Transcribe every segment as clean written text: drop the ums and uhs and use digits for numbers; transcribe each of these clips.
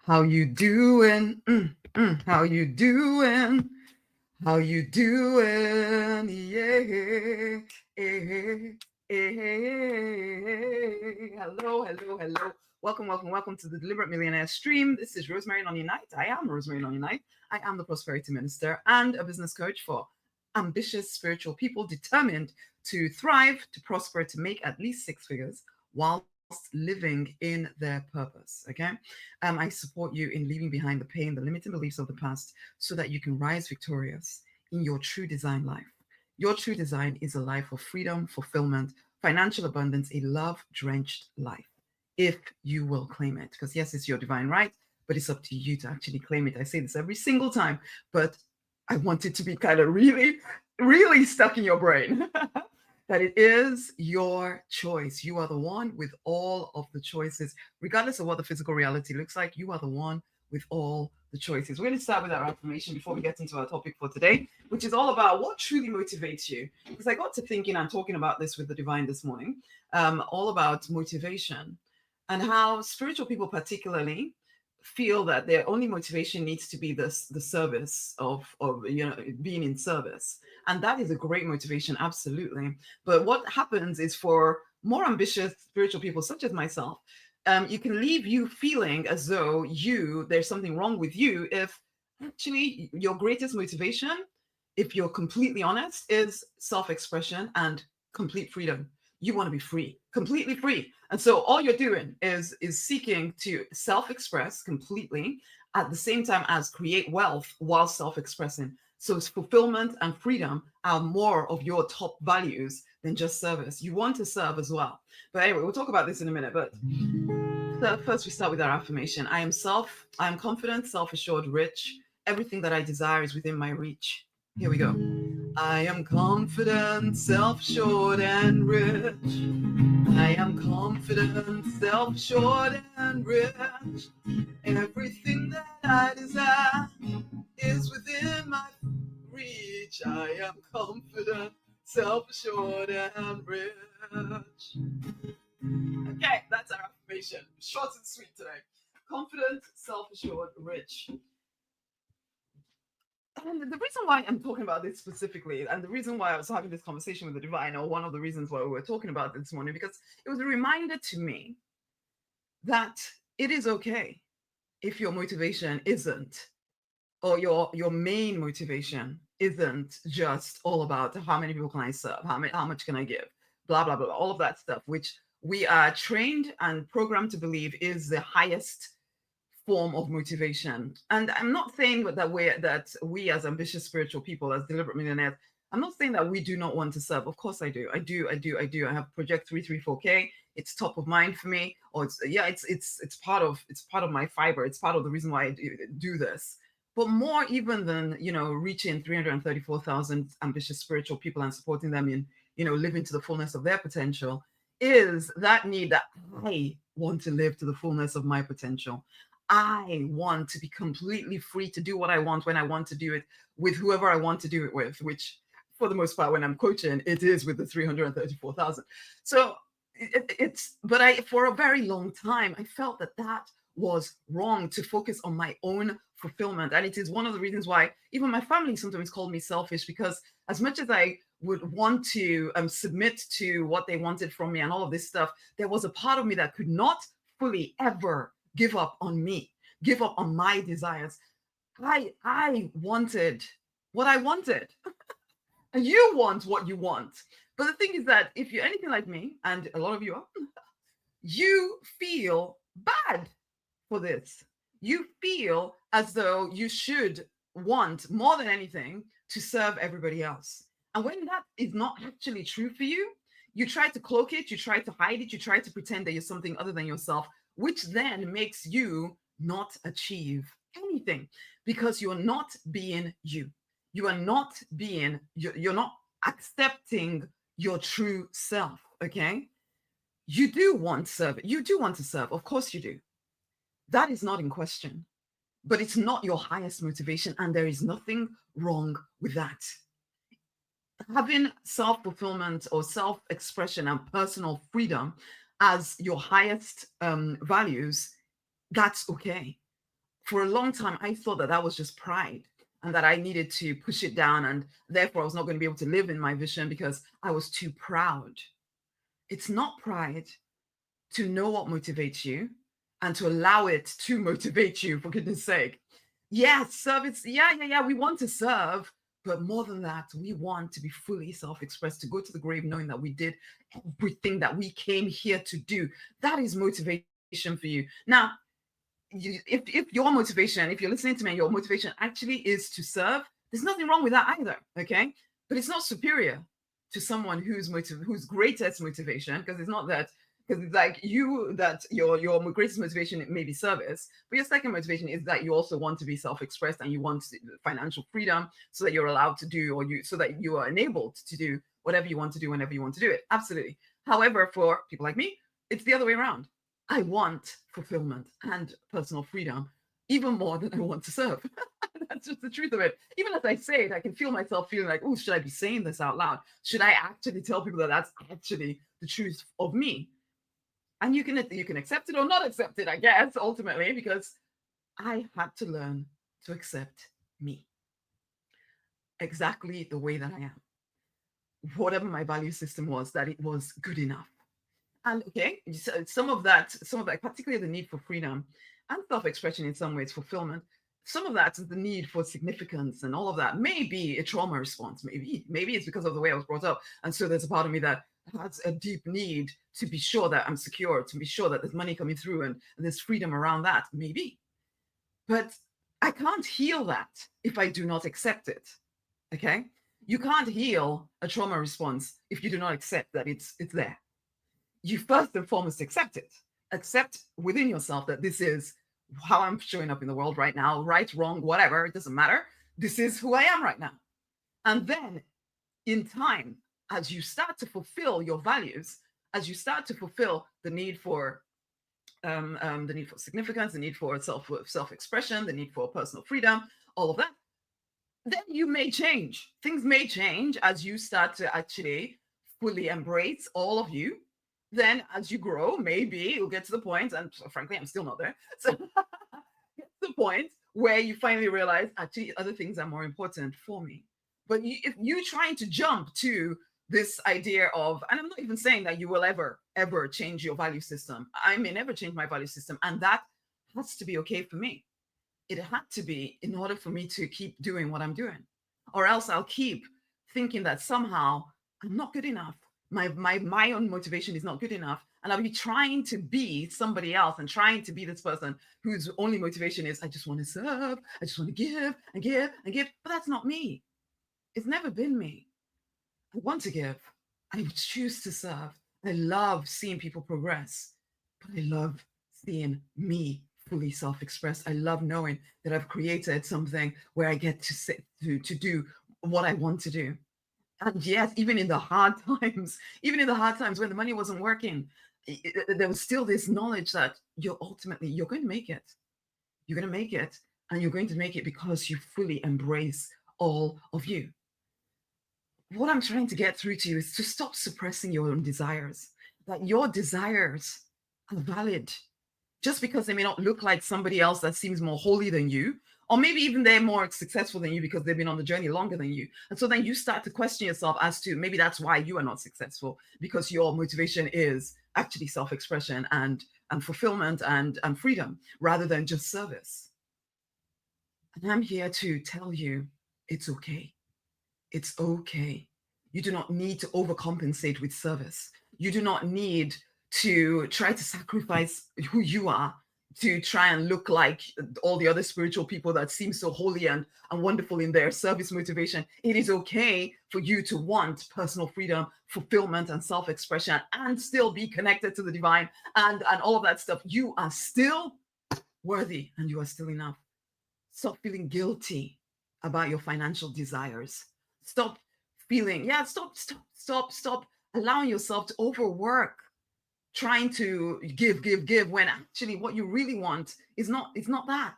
How you doing? How you doing? How you doing? Yeah. Hello, hello, hello. Welcome, welcome, welcome to the Deliberate Millionaire stream. This is Rosemary Knight. I am Rosemary Knight. I am the prosperity minister and a business coach for ambitious spiritual people determined to thrive, to prosper, to make at least six figures whilst living in their purpose. Okay. I support you in leaving behind the pain, the limiting beliefs of the past so that you can rise victorious in your true design life. Your true design is a life of freedom, fulfillment, financial abundance, a love-drenched life, if you will claim it. Because yes, it's your divine right, but it's up to you to actually claim it. I say this every single time, but I want it to be kind of really, really stuck in your brain. That it is your choice. You are the one with all of the choices, regardless of what the physical reality looks like. You are the one with all the choices. We're going to start with our affirmation before we get into our topic for today, which is all about what truly motivates you. Because I got to thinking and talking about this with the divine this morning, all about motivation and how spiritual people particularly feel that their only motivation needs to be the service of being in service, and that is a great motivation, absolutely. But what happens is, for more ambitious spiritual people such as myself, you can leave you feeling as though there's something wrong with you if actually your greatest motivation, if you're completely honest, is self-expression and complete freedom. You want to be free, completely free. And so all you're doing is seeking to self-express completely at the same time as create wealth while self-expressing. So fulfillment and freedom are more of your top values than just service. You want to serve as well. But anyway, we'll talk about this in a minute. But first we start with our affirmation. I am confident, self-assured, rich. Everything that I desire is within my reach. Here we go. I am confident, self-assured, and rich. I am confident, self-assured, and rich. Everything that I desire is within my reach. I am confident, self-assured, and rich. Okay, that's our affirmation. Short and sweet today. Confident, self-assured, rich. And the reason why I'm talking about this specifically, and the reason why I was having this conversation with the divine, or one of the reasons why we were talking about this morning, because it was a reminder to me that it is okay if your motivation isn't, or your main motivation isn't just all about how many people can I serve, how much can I give, blah blah blah, all of that stuff, which we are trained and programmed to believe is the highest form of motivation. And I'm not saying that we as ambitious spiritual people, as deliberate millionaires, I'm not saying that we do not want to serve. Of course I do. I do. I have Project 334K. It's top of mind for me. Or it's part of my fiber. It's part of the reason why I do this. But more even than, reaching 334,000 ambitious spiritual people and supporting them in, living to the fullness of their potential, is that need that I want to live to the fullness of my potential. I want to be completely free to do what I want when I want to do it with whoever I want to do it with, which for the most part, when I'm coaching, it is with the 334,000. So for a very long time, I felt that was wrong, to focus on my own fulfillment. And it is one of the reasons why even my family sometimes called me selfish, because as much as I would want to submit to what they wanted from me and all of this stuff, there was a part of me that could not fully ever give up on me, give up on my desires. I wanted what I wanted. And you want what you want. But the thing is that if you're anything like me, and a lot of you are, you feel bad for this. You feel as though you should want more than anything to serve everybody else. And when that is not actually true for you, you try to cloak it, you try to hide it, you try to pretend that you're something other than yourself, which then makes you not achieve anything, because you're not being you. You are not being, you're not accepting your true self, okay? You do want service. You do want to serve. Of course you do. That is not in question, but it's not your highest motivation, and there is nothing wrong with that. Having self-fulfillment or self-expression and personal freedom as your highest values, that's okay. For a long time, I thought that that was just pride and that I needed to push it down. And therefore, I was not going to be able to live in my vision because I was too proud. It's not pride to know what motivates you and to allow it to motivate you, for goodness sake. Yes, service. Yeah. We want to serve. But more than that, we want to be fully self expressed, to go to the grave knowing that we did everything that we came here to do. That is motivation for you. Now, if your motivation, if you're listening to me, your motivation actually is to serve, there's nothing wrong with that either. Okay. But it's not superior to someone whose greatest motivation, because it's not that, because it's like you, that your greatest motivation may be service, but your second motivation is that you also want to be self-expressed and you want financial freedom so that you're allowed to do, or so that you are enabled to do whatever you want to do whenever you want to do it. Absolutely. However, for people like me, it's the other way around. I want fulfillment and personal freedom even more than I want to serve. That's just the truth of it. Even as I say it, I can feel myself feeling like, oh, should I be saying this out loud? Should I actually tell people that that's actually the truth of me? And you can accept it or not accept it, I guess, ultimately, because I had to learn to accept me exactly the way that I am. Whatever my value system was, that it was good enough. And okay, so some of that, particularly the need for freedom and self-expression, in some ways, fulfillment, some of that is the need for significance and all of that. Maybe a trauma response, maybe it's because of the way I was brought up. And so there's a part of me that has a deep need to be sure that I'm secure, to be sure that there's money coming through and there's freedom around that, maybe. But I can't heal that if I do not accept it. Okay? You can't heal a trauma response if you do not accept that it's there. You first and foremost accept it. Accept within yourself that this is how I'm showing up in the world right now, right, wrong, whatever, it doesn't matter. This is who I am right now. And then in time, as you start to fulfill your values, as you start to fulfill the need for significance, the need for self-expression, the need for personal freedom, all of that, then you may change. Things may change as you start to actually fully embrace all of you. Then as you grow, maybe you'll get to the point, and frankly, I'm still not there. So get to the point where you finally realize actually other things are more important for me. But if you're trying to jump to this idea of, and I'm not even saying that you will ever change your value system. I may never change my value system, and that has to be okay for me. It had to be in order for me to keep doing what I'm doing, or else I'll keep thinking that somehow I'm not good enough. My own motivation is not good enough, and I'll be trying to be somebody else and trying to be this person whose only motivation is I just want to serve, I just want to give and give and give. But that's not me. It's never been me. I want to give. I choose to serve. I love seeing people progress, but I love seeing me fully self-express. I love knowing that I've created something where I get to sit to do what I want to do. And yes, even in the hard times, when the money wasn't working, there was still this knowledge that you're going to make it. You're going to make it, and you're going to make it because you fully embrace all of you. What I'm trying to get through to you is to stop suppressing your own desires, that your desires are valid. Just because they may not look like somebody else that seems more holy than you, or maybe even they're more successful than you because they've been on the journey longer than you. And so then you start to question yourself as to maybe that's why you are not successful, because your motivation is actually self-expression and fulfillment and freedom rather than just service. And I'm here to tell you it's okay. It's okay. You do not need to overcompensate with service. You do not need to try to sacrifice who you are to try and look like all the other spiritual people that seem so holy and wonderful in their service motivation. It is okay for you to want personal freedom, fulfillment, and self-expression, and still be connected to the divine and all of that stuff. You are still worthy and you are still enough. Stop feeling guilty about your financial desires. Stop feeling, stop allowing yourself to overwork, trying to give, when actually what you really want is not that.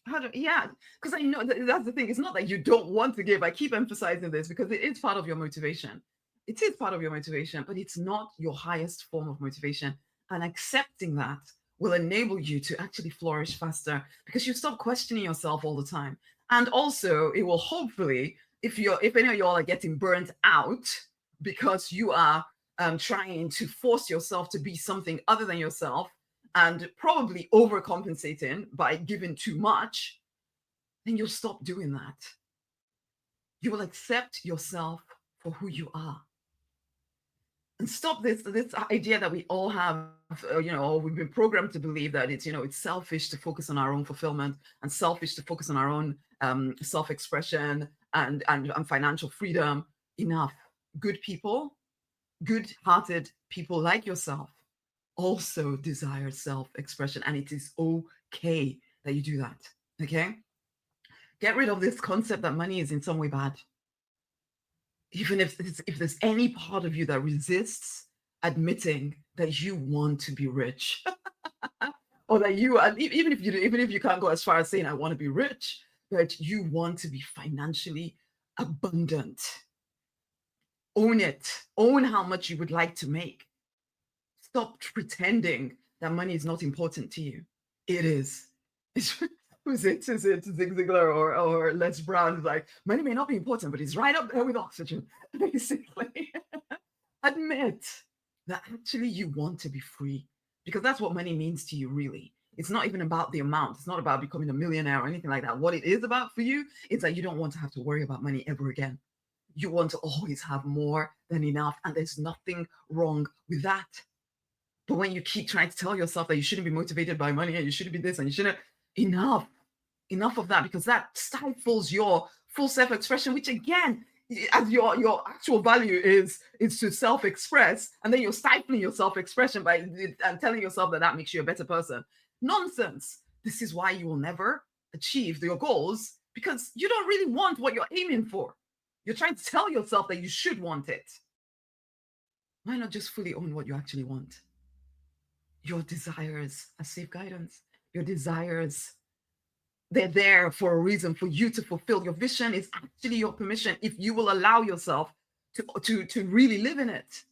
Because I know that's the thing. It's not that you don't want to give. I keep emphasizing this because it is part of your motivation. It is part of your motivation, but it's not your highest form of motivation. And accepting that will enable you to actually flourish faster because you stop questioning yourself all the time. And also, it will hopefully, if any of y'all are getting burnt out because you are trying to force yourself to be something other than yourself and probably overcompensating by giving too much, then you'll stop doing that. You will accept yourself for who you are. And stop this idea that we all have, or we've been programmed to believe that it's selfish to focus on our own fulfillment and selfish to focus on our own self-expression and financial freedom. Enough. Good people, good-hearted people like yourself also desire self-expression, and it is okay that you do that. Okay? Get rid of this concept that money is in some way bad. Even if there's any part of you that resists admitting that you want to be rich, or that even if you can't go as far as saying I want to be rich, but you want to be financially abundant. Own it. Own how much you would like to make. Stop pretending that money is not important to you. It is. Who's it? Is it Zig Ziglar or Les Brown? Is like, money may not be important, but it's right up there with oxygen, basically. Admit that actually you want to be free, because that's what money means to you, really. It's not even about the amount. It's not about becoming a millionaire or anything like that. What it is about for you is that you don't want to have to worry about money ever again. You want to always have more than enough, and there's nothing wrong with that. But when you keep trying to tell yourself that you shouldn't be motivated by money and you shouldn't be this and you shouldn't, enough of that, because that stifles your full self-expression, which again, as your actual value is to self-express, and then you're stifling your self-expression by and telling yourself that makes you a better person. Nonsense. This is why you will never achieve your goals, because you don't really want what you're aiming for. You're trying to tell yourself that you should want it. Why not just fully own what you actually want? Your desires are safe guidance. Your desires, they're there for a reason, for you to fulfill. Your vision is actually your permission if you will allow yourself to really live in it.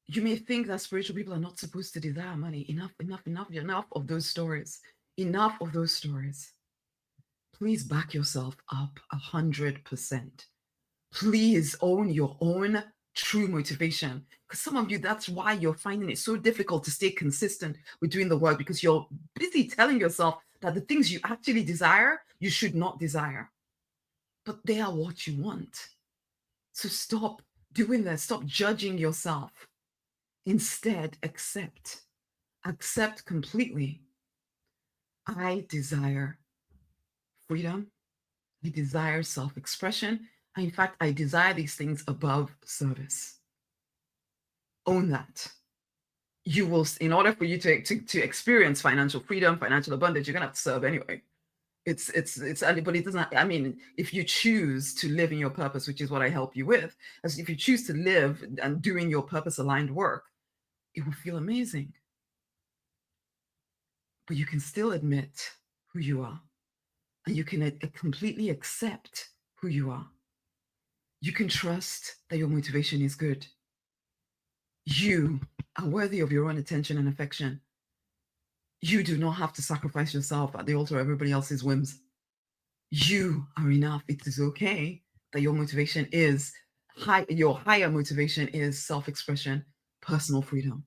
You may think that spiritual people are not supposed to desire money. Enough of those stories. Enough of those stories. Please back yourself up 100%. Please own your own true motivation. Because some of you, that's why you're finding it so difficult to stay consistent with doing the work, because you're busy telling yourself that the things you actually desire, you should not desire. But they are what you want. So stop doing that. Stop judging yourself. Instead, accept. Accept completely. I desire freedom. I desire self-expression. In fact, I desire these things above service. Own that. You will, in order for you to experience financial freedom, financial abundance, you're gonna have to serve anyway. But it doesn't. I mean, if you choose to live in your purpose, which is what I help you with, as if you choose to live and doing your purpose-aligned work, it will feel amazing. But you can still admit who you are, and you can completely accept who you are. You can trust that your motivation is good. You are worthy of your own attention and affection. You do not have to sacrifice yourself at the altar of everybody else's whims. You are enough. It is okay that your motivation is high. Your higher motivation is self-expression, personal freedom.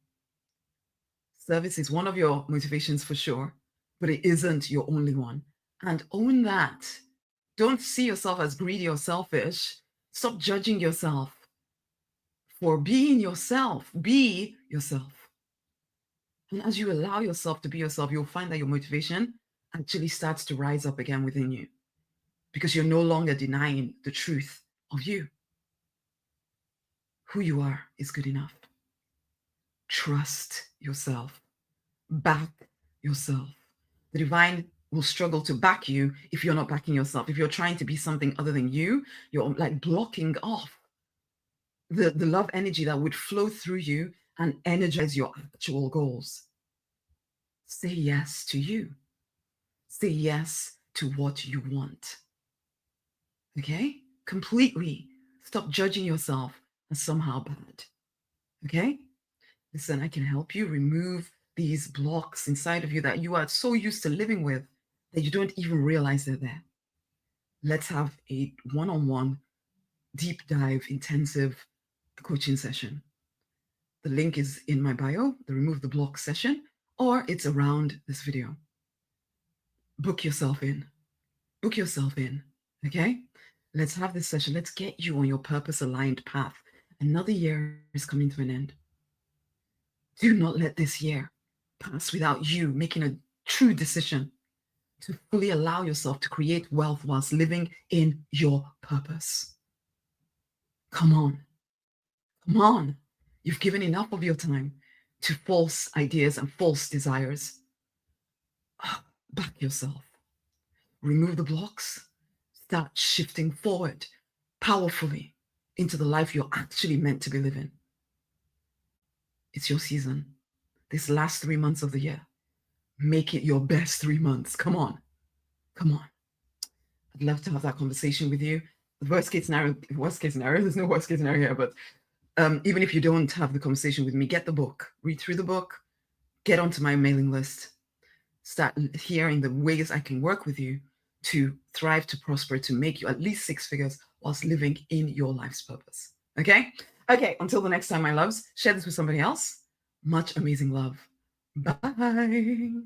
Service is one of your motivations for sure, but it isn't your only one. And own that. Don't see yourself as greedy or selfish. Stop judging yourself for being yourself. Be yourself. And as you allow yourself to be yourself, you'll find that your motivation actually starts to rise up again within you, because you're no longer denying the truth of you. Who you are is good enough. Trust yourself. Back yourself. The divine will struggle to back you if you're not backing yourself. If you're trying to be something other than you, you're like blocking off the love energy that would flow through you and energize your actual goals. Say yes to you. Say yes to what you want. Okay? Completely. Stop judging yourself as somehow bad. Okay? Listen, I can help you remove these blocks inside of you that you are so used to living with that you don't even realize they're there. Let's have a one-on-one, deep dive, intensive coaching session. The link is in my bio, the Remove the Block session, or it's around this video. Book yourself in. Book yourself in. Okay? Let's have this session. Let's get you on your purpose-aligned path. Another year is coming to an end. Do not let this year pass without you making a true decision to fully allow yourself to create wealth whilst living in your purpose. Come on. Come on. You've given enough of your time to false ideas and false desires. Back yourself. Remove the blocks. Start shifting forward powerfully into the life you're actually meant to be living. It's your season. This last 3 months of the year. Make it your best 3 months. Come on. Come on. I'd love to have that conversation with you. The worst case scenario, there's no worst case scenario here, but even if you don't have the conversation with me, get the book, read through the book, get onto my mailing list, start hearing the ways I can work with you to thrive, to prosper, to make you at least 6 figures whilst living in your life's purpose. Okay? Okay, until the next time, my loves, share this with somebody else. Much amazing love. Bye.